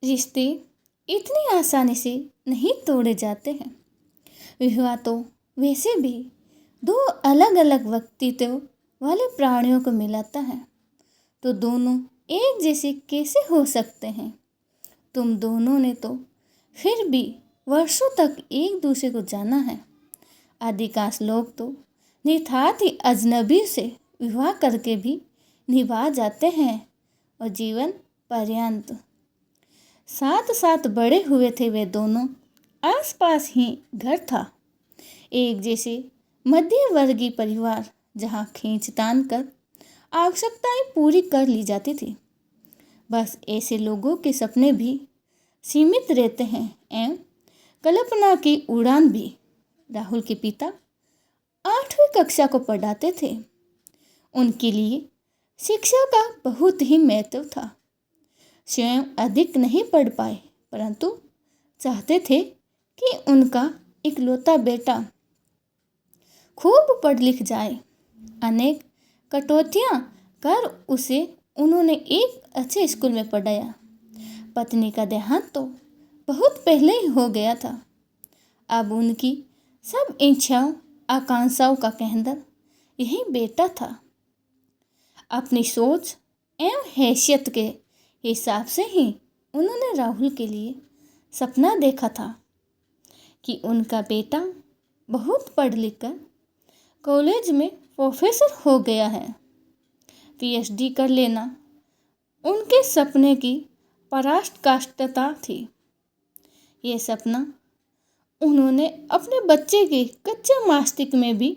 रिश्ते इतनी आसानी से नहीं तोड़े जाते हैं। विवाह तो वैसे भी दो अलग अलग व्यक्तित्व वाले प्राणियों को मिलाता है, तो दोनों एक जैसे कैसे हो सकते हैं। तुम दोनों ने तो फिर भी वर्षों तक एक दूसरे को जाना है। अधिकांश लोग तो नितांत ही अजनबी से विवाह करके भी निभा जाते हैं और जीवन पर्यंत साथ साथ बड़े हुए थे। वे दोनों आसपास ही घर था, एक जैसे मध्यवर्गीय परिवार जहाँ खींचतान कर आवश्यकताएं पूरी कर ली जाती थी। बस ऐसे लोगों के सपने भी सीमित रहते हैं एवं कल्पना की उड़ान भी। राहुल के पिता 8वीं कक्षा को पढ़ाते थे। उनके लिए शिक्षा का बहुत ही महत्व था। स्वयं अधिक नहीं पढ़ पाए, परंतु चाहते थे कि उनका इकलौता बेटा खूब पढ़ लिख जाए। अनेक कटौतियां कर उसे उन्होंने एक अच्छे स्कूल में पढ़ाया। पत्नी का देहांत तो बहुत पहले ही हो गया था। अब उनकी सब इच्छाओं आकांक्षाओं का केंद्र यही बेटा था। अपनी सोच एवं हैसियत के हिसाब से ही उन्होंने राहुल के लिए सपना देखा था कि उनका बेटा बहुत पढ़ लिख कर कॉलेज में प्रोफेसर हो गया है। पीएचडी कर लेना उनके सपने की पराकाष्ठा थी। ये सपना उन्होंने अपने बच्चे के कच्चे मस्तिष्क में भी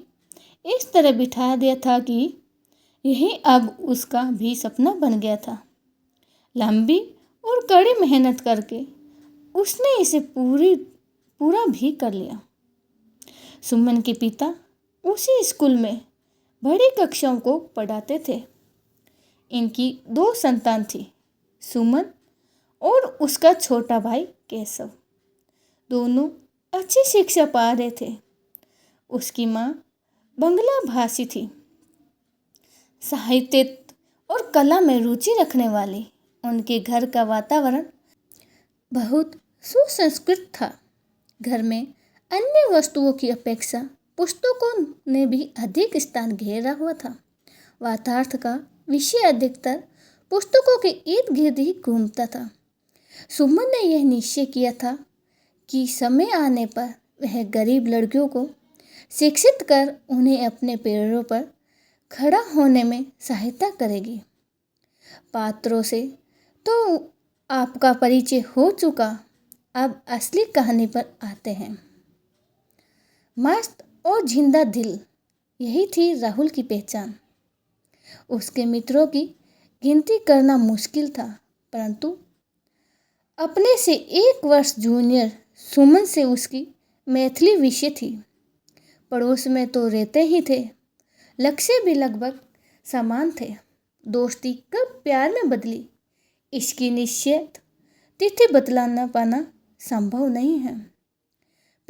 इस तरह बिठा दिया था कि यही अब उसका भी सपना बन गया था। लंबी और कड़ी मेहनत करके उसने इसे पूरा भी कर लिया। सुमन के पिता उसी स्कूल में बड़ी कक्षाओं को पढ़ाते थे। इनकी 2 संतान थी, सुमन और उसका छोटा भाई केशव। दोनों अच्छी शिक्षा पा रहे थे। उसकी माँ बंगला भाषी थी। साहित्य और कला में रुचि रखने वाली उनके घर का वातावरण बहुत सुसंस्कृत था। घर में अन्य वस्तुओं की अपेक्षा पुस्तकों ने भी अधिक स्थान घेरा हुआ था। वार्तार्थ का विषय अधिकतर पुस्तकों के इर्द गिर्द ही घूमता था। सुमन ने यह निश्चय किया था कि समय आने पर वह गरीब लड़कियों को शिक्षित कर उन्हें अपने पैरों पर खड़ा होने में सहायता करेगी। पात्रों से तो आपका परिचय हो चुका, अब असली कहानी पर आते हैं। मस्त और जिंदा दिल, यही थी राहुल की पहचान। उसके मित्रों की गिनती करना मुश्किल था, परंतु अपने से 1 वर्ष जूनियर सुमन से उसकी मैथिली विषय थी। पड़ोस में तो रहते ही थे, लक्ष्य भी लगभग समान थे। दोस्ती कब प्यार में बदली, इसकी निश्चित तिथि बतलाना पाना संभव नहीं है।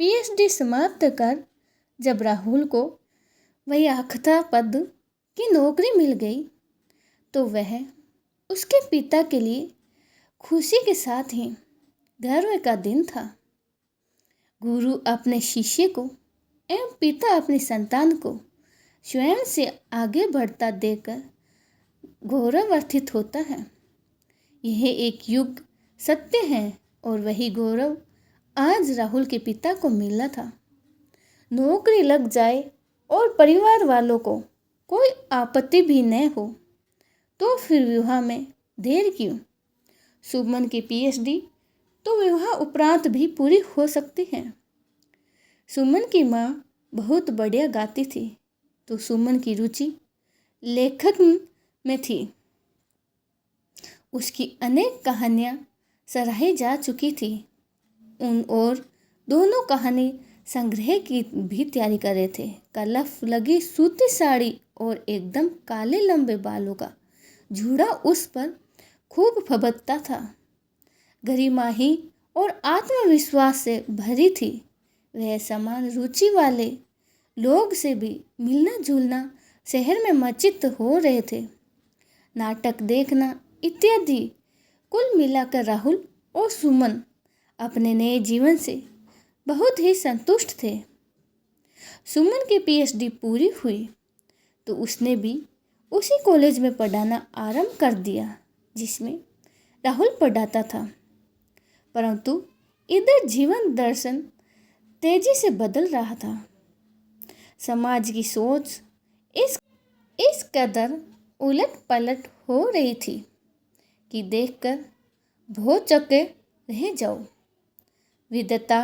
पीएचडी समाप्त कर जब राहुल को वही आखता पद की नौकरी मिल गई, तो वह उसके पिता के लिए खुशी के साथ ही गर्व का दिन था। गुरु अपने शिष्य को एवं पिता अपनी संतान को स्वयं से आगे बढ़ता देखकर गौरवान्वित होता है। यह एक युग सत्य है और वही गौरव आज राहुल के पिता को मिला था। नौकरी लग जाए और परिवार वालों को कोई आपत्ति भी न हो तो फिर विवाह में देर क्यों। सुमन की पीएचडी तो विवाह उपरांत भी पूरी हो सकती है। सुमन की माँ बहुत बढ़िया गाती थी, तो सुमन की रुचि लेखन में थी। उसकी अनेक कहानियाँ सराही जा चुकी थी। और दोनों कहानी संग्रह की भी तैयारी कर रहे थे। कलफ लगी सूती साड़ी और एकदम काले लंबे बालों का जूड़ा उस पर खूब फबकता था। गरिमाही और आत्मविश्वास से भरी थी। वह समान रुचि वाले लोग से भी मिलना जुलना शहर में मचित हो रहे थे। नाटक देखना इत्यादि कुल मिलाकर राहुल और सुमन अपने नए जीवन से बहुत ही संतुष्ट थे। सुमन की पीएचडी पूरी हुई तो उसने भी उसी कॉलेज में पढ़ाना आरंभ कर दिया जिसमें राहुल पढ़ाता था। परंतु इधर जीवन दर्शन तेजी से बदल रहा था। समाज की सोच इस कदर उलट पलट हो रही थी कि देखकर बहुत चक्के रह जाओ। विद्वता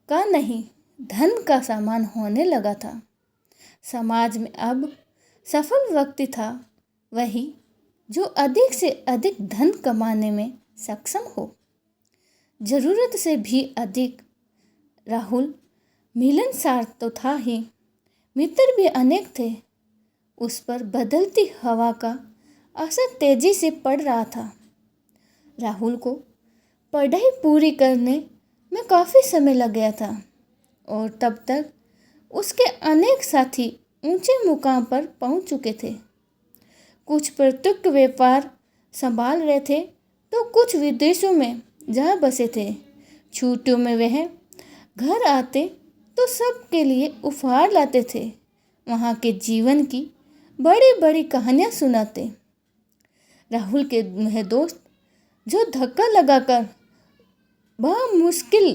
का नहीं, धन का सामान होने लगा था। समाज में अब सफल व्यक्ति था वही जो अधिक से अधिक धन कमाने में सक्षम हो। जरूरत से भी अधिक। राहुल मिलनसार तो था ही, मित्र भी अनेक थे। उस पर बदलती हवा का असर तेजी से पड़ रहा था। राहुल को पढ़ाई पूरी करने में काफ़ी समय लग गया था और तब तक उसके अनेक साथी ऊंचे मुकाम पर पहुंच चुके थे। कुछ प्रत्यक्ष व्यापार संभाल रहे थे तो कुछ विदेशों में जा बसे थे। छुट्टियों में वह घर आते तो सबके लिए उपहार लाते थे, वहाँ के जीवन की बड़ी बड़ी कहानियाँ सुनाते। राहुल के वह दोस्त जो धक्का लगाकर मुश्किल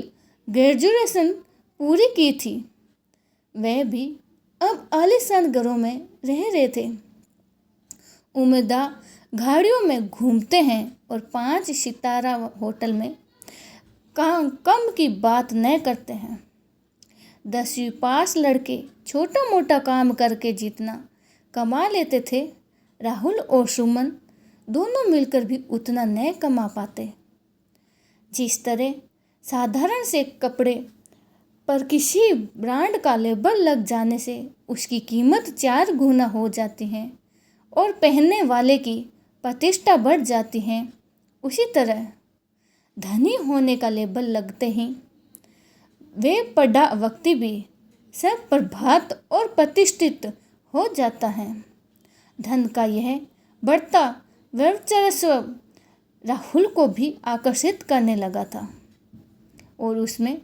ग्रेजुएशन पूरी की थी, वह भी अब आलीशान घरों में रह रहे थे। उम्मीदवार गाड़ियों में घूमते हैं और 5 सितारा होटल में कम की बात न करते हैं। 10वीं पास लड़के छोटा मोटा काम करके जितना कमा लेते थे, राहुल और सुमन दोनों मिलकर भी उतना न कमा पाते। जिस तरह साधारण से कपड़े पर किसी ब्रांड का लेबल लग जाने से उसकी कीमत 4 गुना हो जाती है और पहनने वाले की प्रतिष्ठा बढ़ जाती है, उसी तरह धनी होने का लेबल लगते ही वे पढ़ा व्यक्ति भी सब प्रभात और प्रतिष्ठित हो जाता है। धन का यह बढ़ता वर्चस्व राहुल को भी आकर्षित करने लगा था और उसमें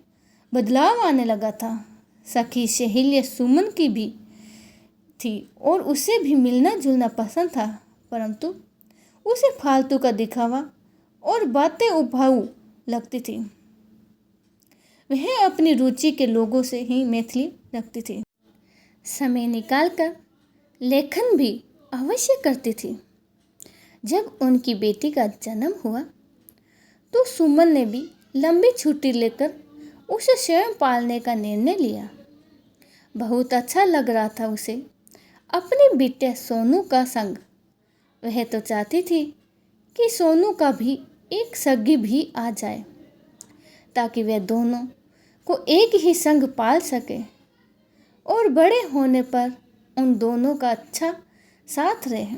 बदलाव आने लगा था। सखी सहेली सुमन की भी थी और उसे भी मिलना जुलना पसंद था, परंतु उसे फालतू का दिखावा और बातें उभाऊ लगती थी। वह अपनी रुचि के लोगों से ही मैथिली रखती थी। समय निकालकर लेखन भी अवश्य करती थी। जब उनकी बेटी का जन्म हुआ तो सुमन ने भी लंबी छुट्टी लेकर उसे स्वयं पालने का निर्णय लिया। बहुत अच्छा लग रहा था उसे अपनी बिटिया सोनू का संग। वह तो चाहती थी कि सोनू का भी एक सगी भी आ जाए ताकि वे दोनों को एक ही संग पाल सके और बड़े होने पर उन दोनों का अच्छा साथ रहे।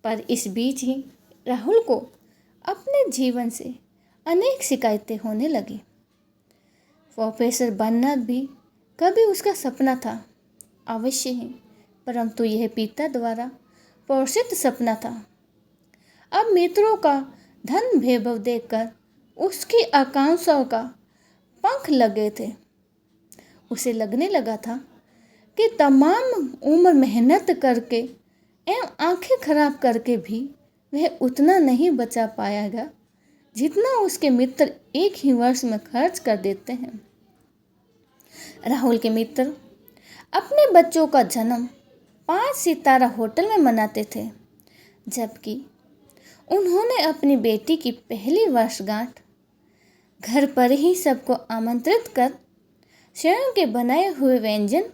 पर इस बीच ही राहुल को अपने जीवन से अनेक शिकायतें होने लगी। प्रोफेसर बनना भी कभी उसका सपना था अवश्य ही, परंतु यह पिता द्वारा पोषित सपना था। अब मित्रों का धन वैभव देखकर उसकी आकांक्षाओं का पंख लगे थे। उसे लगने लगा था कि तमाम उम्र मेहनत करके एवं आंखें खराब करके भी वह उतना नहीं बचा पाएगा जितना उसके मित्र एक ही वर्ष में खर्च कर देते हैं। राहुल के मित्र अपने बच्चों का जन्म 5 सितारा होटल में मनाते थे, जबकि उन्होंने अपनी बेटी की पहली वर्षगांठ घर पर ही सबको आमंत्रित कर स्वयं के बनाए हुए व्यंजन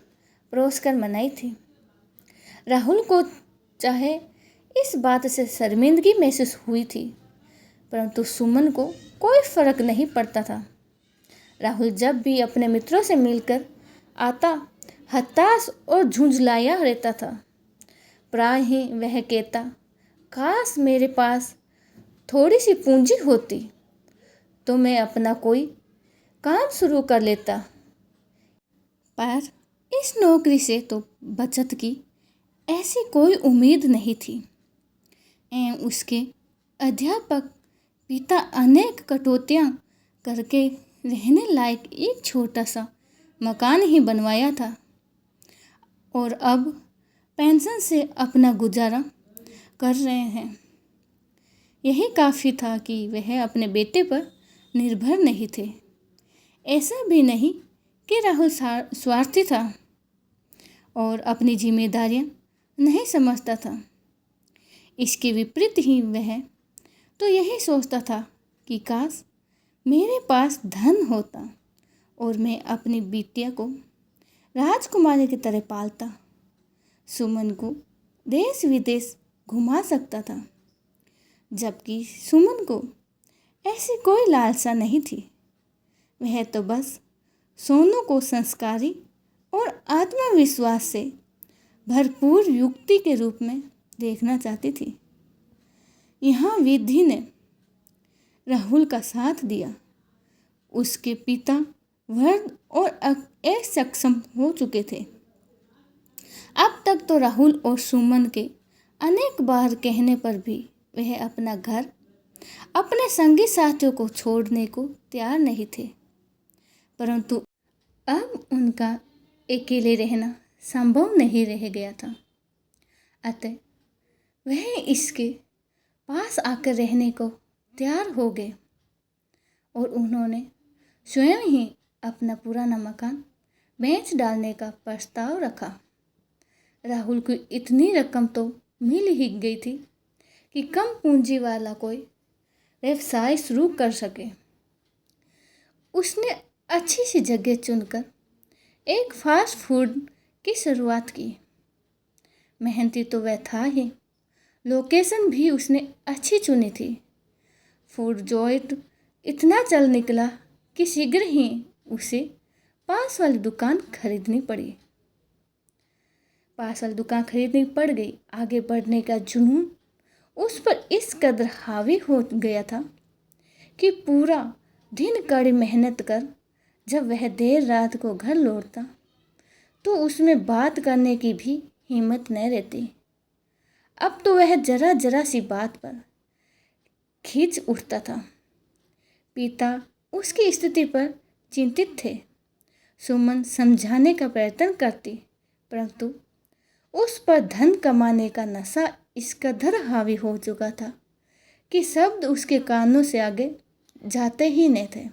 परोसकर मनाई थी। राहुल को चाहे इस बात से शर्मिंदगी महसूस हुई थी, परंतु सुमन को कोई फर्क नहीं पड़ता था। राहुल जब भी अपने मित्रों से मिलकर आता हताश और झुंझलाया रहता था। प्राय ही वह कहता, काश मेरे पास थोड़ी सी पूंजी होती तो मैं अपना कोई काम शुरू कर लेता, पर इस नौकरी से तो बचत की ऐसी कोई उम्मीद नहीं थी। एवं उसके अध्यापक पिता अनेक कटौतियाँ करके रहने लायक एक छोटा सा मकान ही बनवाया था और अब पेंशन से अपना गुजारा कर रहे हैं। यही काफ़ी था कि वह अपने बेटे पर निर्भर नहीं थे। ऐसा भी नहीं कि राहुल स्वार्थी था और अपनी जिम्मेदारियां नहीं समझता था। इसके विपरीत ही वह तो यही सोचता था कि काश मेरे पास धन होता और मैं अपनी बिटिया को राजकुमारी की तरह पालता, सुमन को देश विदेश घुमा सकता था। जबकि सुमन को ऐसी कोई लालसा नहीं थी। वह तो बस सोनू को संस्कारी और आत्मविश्वास से भरपूर युक्ति के रूप में देखना चाहती थी। यहाँ विधि ने राहुल का साथ दिया। उसके पिता वृद्ध और असक्षम हो चुके थे। अब तक तो राहुल और सुमन के अनेक बार कहने पर भी वह अपना घर, अपने संगी साथियों को छोड़ने को तैयार नहीं थे, परंतु अब उनका अकेले रहना संभव नहीं रह गया था। अतः वह इसके पास आकर रहने को तैयार हो गए और उन्होंने स्वयं ही अपना पुराना मकान बेच डालने का प्रस्ताव रखा। राहुल को इतनी रकम तो मिल ही गई थी कि कम पूंजी वाला कोई व्यवसाय शुरू कर सके। उसने अच्छी सी जगह चुनकर एक फास्ट फूड की शुरुआत की। मेहनती तो वह था ही, लोकेशन भी उसने अच्छी चुनी थी। फूड जॉइंट इतना चल निकला कि शीघ्र ही उसे पास वाली दुकान खरीदनी पड़ गई। आगे बढ़ने का जुनून उस पर इस कदर हावी हो गया था कि पूरा दिन कड़ी मेहनत कर जब वह देर रात को घर लौटता तो उसमें बात करने की भी हिम्मत न रहती। अब तो वह जरा जरा सी बात पर खींच उठता था। पिता उसकी स्थिति पर चिंतित थे। सुमन समझाने का प्रयत्न करती, परंतु उस पर धन कमाने का नशा इस कदर हावी हो चुका था कि शब्द उसके कानों से आगे जाते ही नहीं थे।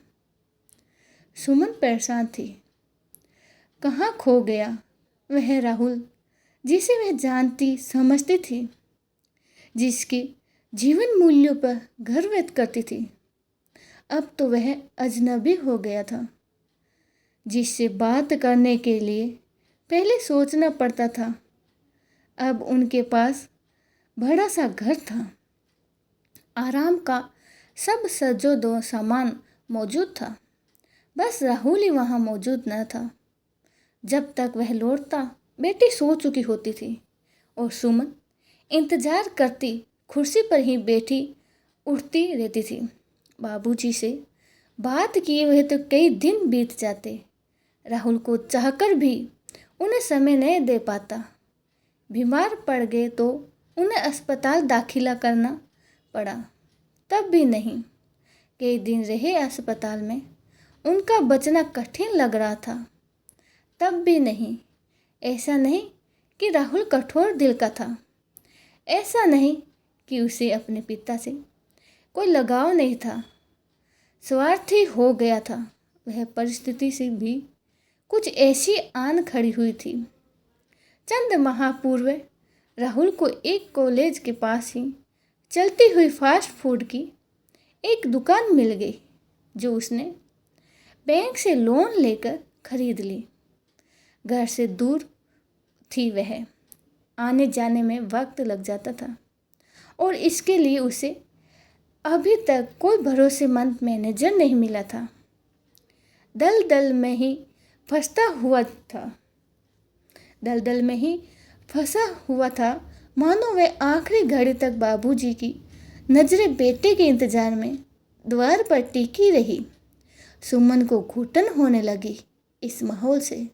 सुमन परेशान थी। कहाँ खो गया वह राहुल जिसे वह जानती समझती थी, जिसके जीवन मूल्यों पर गर्व व्यक्त करती थी। अब तो वह अजनबी हो गया था, जिससे बात करने के लिए पहले सोचना पड़ता था। अब उनके पास बड़ा सा घर था, आराम का सब सजो दो सामान मौजूद था, बस राहुल ही वहाँ मौजूद न था। जब तक वह लौटता बेटी सो चुकी होती थी और सुमन इंतजार करती कुर्सी पर ही बैठी उठती रहती थी। बाबूजी से बात किए हुए तो कई दिन बीत जाते। राहुल को चाहकर भी उन्हें समय नहीं दे पाता। बीमार पड़ गए तो उन्हें अस्पताल दाखिला करना पड़ा, तब भी नहीं। कई दिन रहे अस्पताल में, उनका बचना कठिन लग रहा था, तब भी नहीं। ऐसा नहीं कि राहुल कठोर दिल का था, ऐसा नहीं कि उसे अपने पिता से कोई लगाव नहीं था। स्वार्थी हो गया था वह। परिस्थिति से भी कुछ ऐसी आन खड़ी हुई थी। चंद माह पूर्व राहुल को एक कॉलेज के पास ही चलती हुई फास्ट फूड की एक दुकान मिल गई, जो उसने बैंक से लोन लेकर खरीद ली। घर से दूर थी वह, आने जाने में वक्त लग जाता था और इसके लिए उसे अभी तक कोई भरोसेमंद मैनेजर नहीं मिला था। दलदल में ही फंसा हुआ था, मानो वह आखिरी घड़ी तक बाबूजी की नजरें बेटे के इंतजार में द्वार पर टिकी रही। सुमन को घुटन होने लगी इस माहौल से।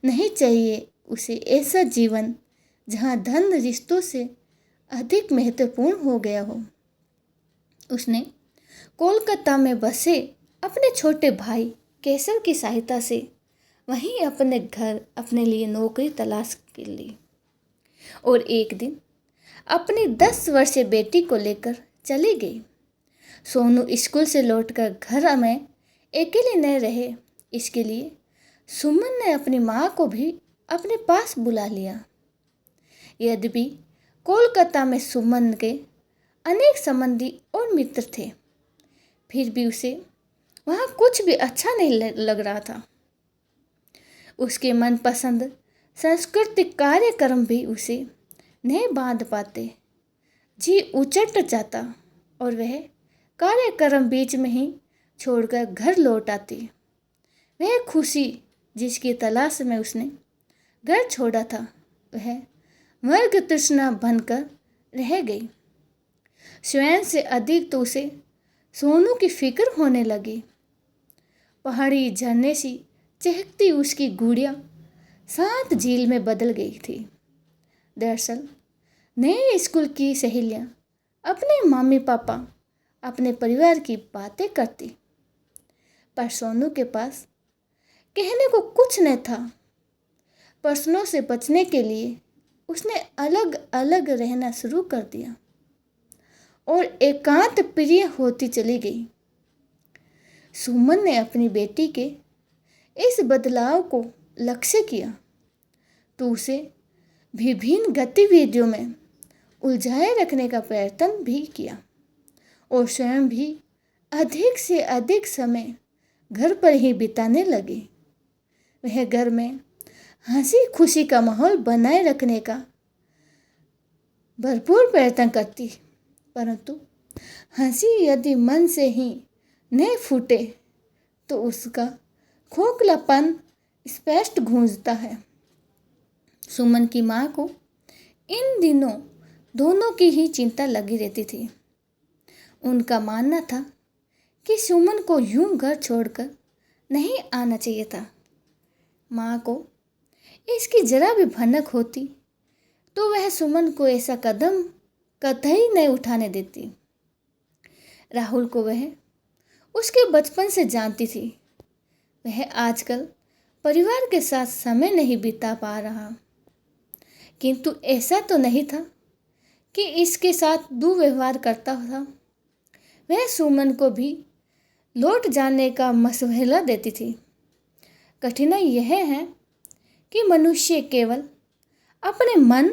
नहीं चाहिए उसे ऐसा जीवन जहाँ धन रिश्तों से अधिक महत्वपूर्ण हो गया हो। उसने कोलकाता में बसे अपने छोटे भाई केशव की सहायता से वहीं अपने घर अपने लिए नौकरी तलाश कर ली और एक दिन अपनी 10 वर्षीय बेटी को लेकर चली गई। सोनू स्कूल से लौटकर घर में अकेले न रहे, इसके लिए सुमन ने अपनी माँ को भी अपने पास बुला लिया। यद्यपि कोलकाता में सुमन के अनेक संबंधी और मित्र थे, फिर भी उसे वहाँ कुछ भी अच्छा नहीं लग रहा था। उसके मनपसंद सांस्कृतिक कार्यक्रम भी उसे नहीं बांध पाते। जी उचट जाता और वह कार्यक्रम बीच में ही छोड़कर घर लौट आती। वह खुशी जिसकी तलाश में उसने घर छोड़ा था, वह वर्ग तृष्णा बनकर रह गई। स्वयं से अधिक तो उसे सोनू की फिक्र होने लगी। पहाड़ी झरने सी चहकती उसकी गुड़िया शांत झील में बदल गई थी। दरअसल नए स्कूल की सहेलियां अपने मम्मी पापा अपने परिवार की बातें करती, पर सोनू के पास कहने को कुछ न था। प्रश्नों से बचने के लिए उसने अलग अलग रहना शुरू कर दिया और एकांत प्रिय होती चली गई। सुमन ने अपनी बेटी के इस बदलाव को लक्ष्य किया तो उसे विभिन्न गतिविधियों में उलझाए रखने का प्रयत्न भी किया और स्वयं भी अधिक से अधिक समय घर पर ही बिताने लगी। वह घर में हंसी खुशी का माहौल बनाए रखने का भरपूर प्रयत्न करती, परंतु हंसी यदि मन से ही न फूटे तो उसका खोखलापन स्पष्ट गूंजता है। सुमन की माँ को इन दिनों दोनों की ही चिंता लगी रहती थी। उनका मानना था कि सुमन को यूं घर छोड़कर नहीं आना चाहिए था। माँ को इसकी जरा भी भनक होती तो वह सुमन को ऐसा कदम कतई नहीं उठाने देती। राहुल को वह उसके बचपन से जानती थी। वह आजकल परिवार के साथ समय नहीं बिता पा रहा, किंतु ऐसा तो नहीं था कि इसके साथ दुर्व्यवहार करता था। वह सुमन को भी लौट जाने का मशवरा देती थी। कठिनाई यह है कि मनुष्य केवल अपने मन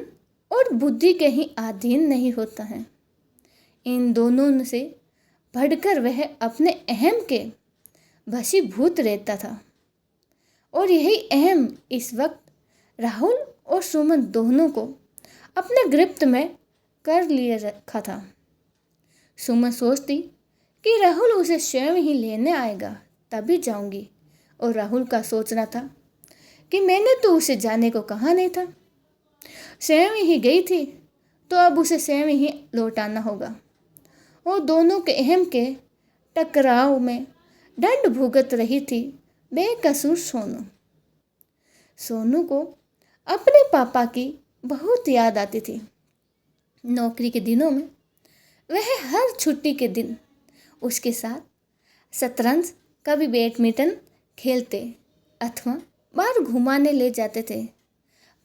और बुद्धि के ही अधीन नहीं होता है। इन दोनों से बढ़कर वह अपने अहम के वशीभूत रहता था और यही अहम इस वक्त राहुल और सुमन दोनों को अपने गिरफ्त में कर लिए रखा था। सुमन सोचती कि राहुल उसे स्वयं ही लेने आएगा तभी जाऊंगी, और राहुल का सोचना था कि मैंने तो उसे जाने को कहा नहीं था, स्वयं ही गई थी तो अब उसे स्वयं ही लौट आना होगा। और दोनों के अहम के टकराव में दंड भुगत रही थी बेकसूर सोनू। सोनू को अपने पापा की बहुत याद आती थी। नौकरी के दिनों में वह हर छुट्टी के दिन उसके साथ शतरंज, कभी बैडमिंटन खेलते अथवा बाहर घुमाने ले जाते थे।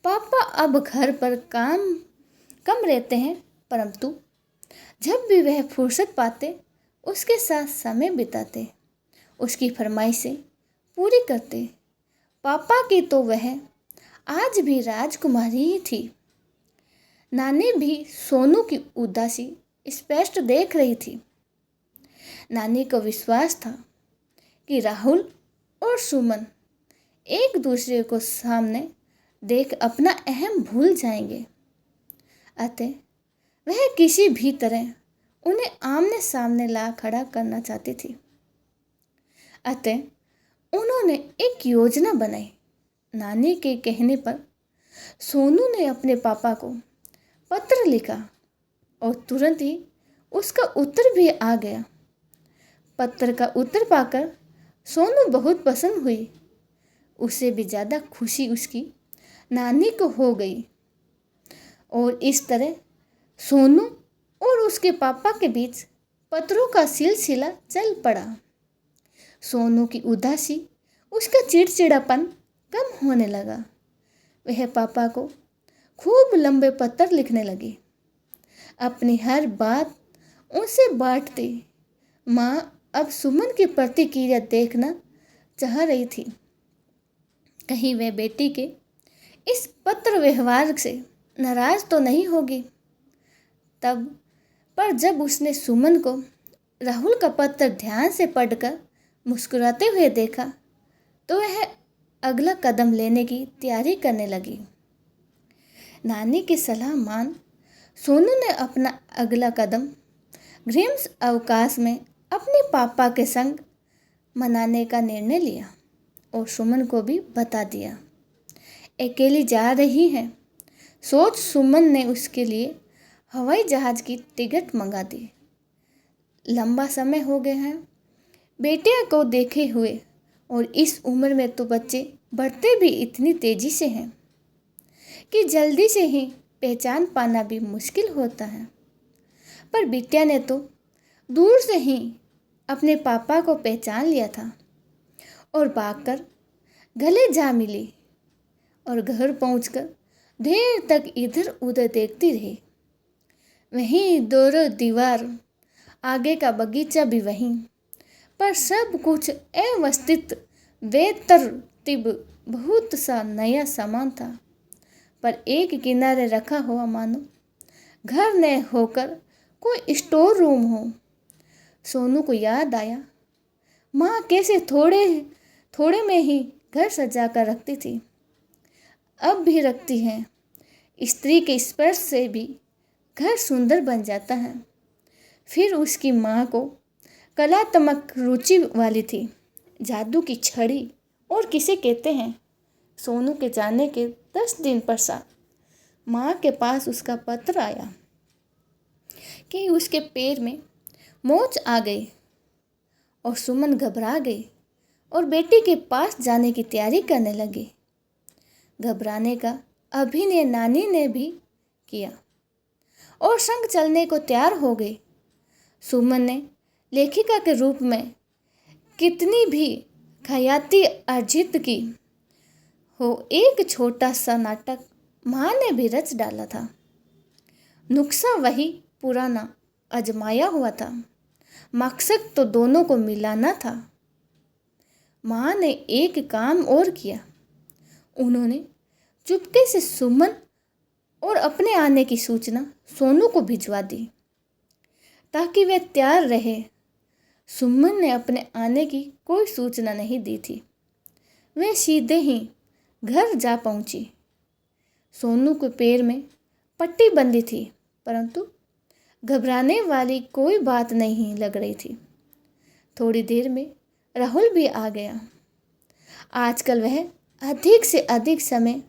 पापा अब घर पर काम कम रहते हैं, परंतु जब भी वह फुर्सत पाते उसके साथ समय बिताते, उसकी फरमाइशें पूरी करते। पापा की तो वह आज भी राजकुमारी ही थी। नानी भी सोनू की उदासी स्पष्ट देख रही थी। नानी को विश्वास था कि राहुल और सुमन एक दूसरे को सामने देख अपना अहम भूल जाएंगे, अतः वह किसी भी तरह उन्हें आमने सामने ला खड़ा करना चाहती थी। अतः उन्होंने एक योजना बनाई। नानी के कहने पर सोनू ने अपने पापा को पत्र लिखा और तुरंत ही उसका उत्तर भी आ गया। पत्र का उत्तर पाकर सोनू बहुत प्रसन्न हुई। उससे भी ज़्यादा खुशी उसकी नानी को हो गई और इस तरह सोनू और उसके पापा के बीच पत्रों का सिलसिला चल पड़ा। सोनू की उदासी, उसका चिड़चिड़ापन कम होने लगा। वह पापा को खूब लंबे पत्र लिखने लगी, अपनी हर बात उनसे बांटती। माँ अब सुमन की प्रतिक्रिया देखना चाह रही थी। कहीं वह बेटी के इस पत्र व्यवहार से नाराज तो नहीं होगी। तब पर जब उसने सुमन को राहुल का पत्र ध्यान से पढ़कर मुस्कुराते हुए देखा तो वह अगला कदम लेने की तैयारी करने लगी। नानी की सलाह मान सोनू ने अपना अगला कदम ग्रीष्म अवकाश में अपने पापा के संग मनाने का निर्णय लिया और सुमन को भी बता दिया। अकेली जा रही है सोच सुमन ने उसके लिए हवाई जहाज की टिकट मंगा दी। लंबा समय हो गया है बेटिया को देखे हुए, और इस उम्र में तो बच्चे बढ़ते भी इतनी तेजी से हैं कि जल्दी से ही पहचान पाना भी मुश्किल होता है। पर बिटिया ने तो दूर से ही अपने पापा को पहचान लिया था और भागकर गले जा मिली और घर पहुंचकर देर तक इधर उधर देखती रही। वहीं दोनों दीवार, आगे का बगीचा भी वहीं, पर सब कुछ अव्यवस्थित बेतरतीब, बहुत सा नया सामान था, पर एक किनारे रखा हुआ मानो घर न होकर कोई स्टोर रूम हो। सोनू को याद आया माँ कैसे थोड़े थोड़े में ही घर सजा कर रखती थी, अब भी रखती हैं। स्त्री के स्पर्श से भी घर सुंदर बन जाता है। फिर उसकी माँ को कलात्मक रुचि वाली थी, जादू की छड़ी और किसे कहते हैं। सोनू के जाने के 10 दिन पश्चात माँ के पास उसका पत्र आया कि उसके पैर में मोच आ गई और सुमन घबरा गई और बेटी के पास जाने की तैयारी करने लगी। घबराने का अभिनय नानी ने भी किया और संग चलने को तैयार हो गई। सुमन ने लेखिका के रूप में कितनी भी ख्याति अर्जित की हो, एक छोटा सा नाटक माँ ने भी रच डाला था। नुक्सा वही पुराना आजमाया हुआ था, मकसद तो दोनों को मिलाना था। माँ ने एक काम और किया, उन्होंने चुपके से सुमन और अपने आने की सूचना सोनू को भिजवा दी ताकि वह तैयार रहे। सुमन ने अपने आने की कोई सूचना नहीं दी थी, वह सीधे ही घर जा पहुंची। सोनू के पैर में पट्टी बंधी थी, परंतु घबराने वाली कोई बात नहीं लग रही थी। थोड़ी देर में राहुल भी आ गया। आजकल वह अधिक से अधिक समय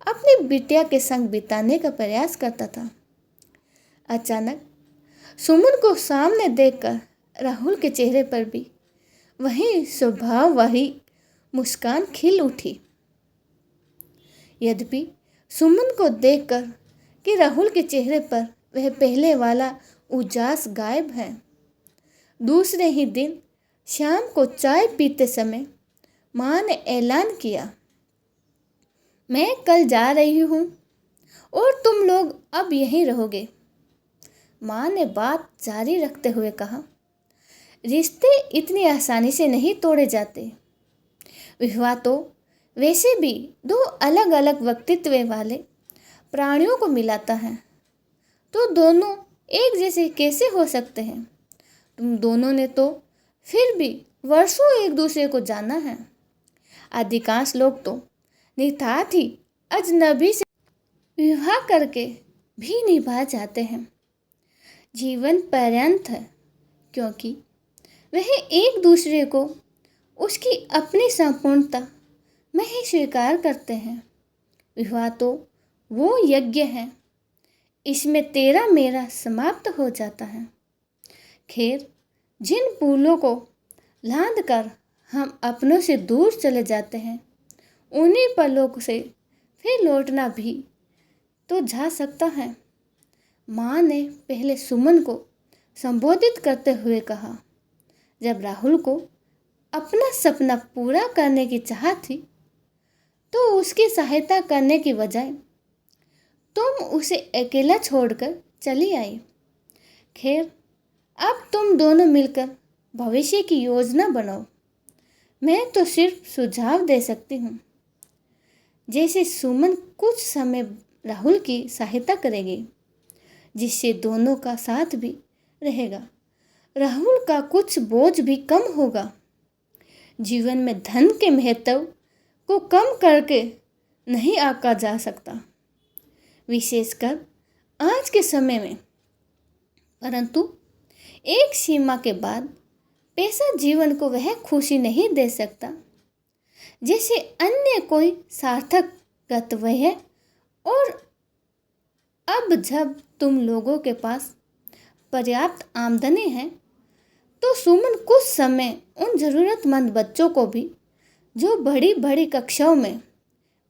अपनी बिटिया के संग बिताने का प्रयास करता था। अचानक सुमन को सामने देखकर राहुल के चेहरे पर भी वही स्वभाव, वही मुस्कान खिल उठी। यद्यपि सुमन को देखकर कि राहुल के चेहरे पर वह पहले वाला उजास गायब है। दूसरे ही दिन शाम को चाय पीते समय माँ ने ऐलान किया, मैं कल जा रही हूँ और तुम लोग अब यहीं रहोगे। माँ ने बात जारी रखते हुए कहा, रिश्ते इतनी आसानी से नहीं तोड़े जाते। विवाह तो वैसे भी दो अलग अलग व्यक्तित्व वाले प्राणियों को मिलाता है, तो दोनों एक जैसे कैसे हो सकते हैं। तुम दोनों ने तो फिर भी वर्षों एक दूसरे को जाना है। अधिकांश लोग तो नितांत ही अजनबी से विवाह करके भी निभा जाते हैं, जीवन पर्यंत है, क्योंकि वह एक दूसरे को उसकी अपनी संपूर्णता में ही स्वीकार करते हैं। विवाह तो वो यज्ञ है, इसमें तेरा मेरा समाप्त हो जाता है। खैर, जिन पुलों को लांघ कर हम अपनों से दूर चले जाते हैं, उन्हीं पलों से फिर लौटना भी तो जा सकता है। माँ ने पहले सुमन को संबोधित करते हुए कहा, जब राहुल को अपना सपना पूरा करने की चाह थी तो उसकी सहायता करने की बजाय तुम उसे अकेला छोड़कर चली आई। खैर, अब तुम दोनों मिलकर भविष्य की योजना बनाओ। मैं तो सिर्फ सुझाव दे सकती हूँ। जैसे सुमन कुछ समय राहुल की सहायता करेगी, जिससे दोनों का साथ भी रहेगा, राहुल का कुछ बोझ भी कम होगा। जीवन में धन के महत्व को कम करके नहीं आंका जा सकता, विशेषकर आज के समय में। परंतु एक सीमा के बाद पैसा जीवन को वह खुशी नहीं दे सकता जैसे अन्य कोई सार्थक गंतव्य है। और अब जब तुम लोगों के पास पर्याप्त आमदनी है तो सुमन कुछ समय उन ज़रूरतमंद बच्चों को भी, जो बड़ी बड़ी कक्षाओं में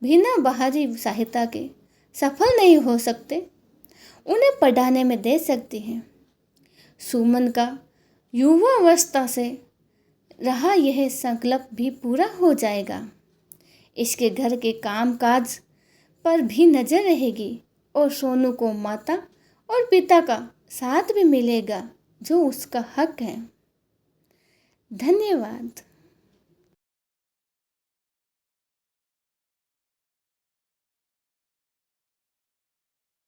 बिना बाहरी सहायता के सफल नहीं हो सकते, उन्हें पढ़ाने में दे सकती हैं। सुमन का युवावस्था से रहा यह संकल्प भी पूरा हो जाएगा। इसके घर के कामकाज पर भी नजर रहेगी और सोनू को माता और पिता का साथ भी मिलेगा, जो उसका हक है। धन्यवाद।